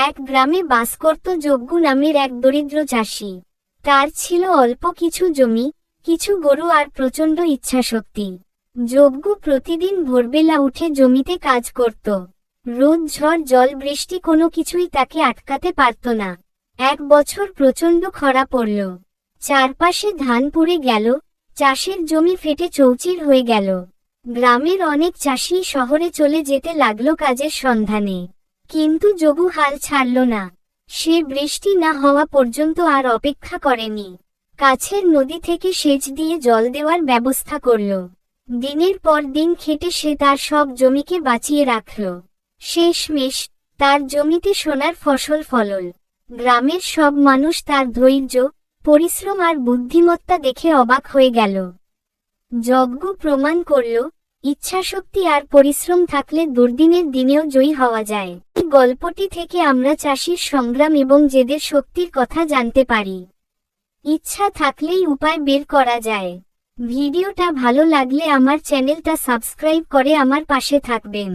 এক গ্রামে বাস করত যজ্ঞ নামের এক দরিদ্র চাষি। তার ছিল অল্প কিছু জমি, কিছু গরু আর প্রচণ্ড ইচ্ছাশক্তি। যজ্ঞ প্রতিদিন ভোরবেলা উঠে জমিতে কাজ করত। রোদ, ঝড়, জল, বৃষ্টি কোনো কিছুই তাকে আটকাতে পারত না। এক বছর প্রচণ্ড খরা পড়ল। চারপাশে ধান পুড়ে গেল, চাষের জমি ফেটে চৌচির হয়ে গেল। গ্রামের অনেক চাষি শহরে চলে যেতে লাগলো কাজের সন্ধানে। কিন্তু যজ্ঞ হাল ছাড়ল না। সে বৃষ্টি না হওয়া পর্যন্ত আর অপেক্ষা করেনি। কাছের নদী থেকে সেচ দিয়ে জল দেওয়ার ব্যবস্থা করল। দিনের পর দিন খেটে সে তার সব জমিকে বাঁচিয়ে রাখল। শেষমেশ তার জমিতে সোনার ফসল ফলল। গ্রামের সব মানুষ তার ধৈর্য, পরিশ্রম আর বুদ্ধিমত্তা দেখে অবাক হয়ে গেল। যজ্ঞ প্রমাণ করল, ইচ্ছাশক্তি আর পরিশ্রম থাকলে দুর্দিনের দিনেও জয়ী হওয়া যায়। এই গল্পটি থেকে আমরা চাষির সংগ্রাম এবং জেদের শক্তির কথা জানতে পারি। ইচ্ছা থাকলেই উপায় বের করা যায়। ভিডিওটা ভালো লাগলে আমার চ্যানেলটা সাবস্ক্রাইব করে আমার পাশে থাকবেন।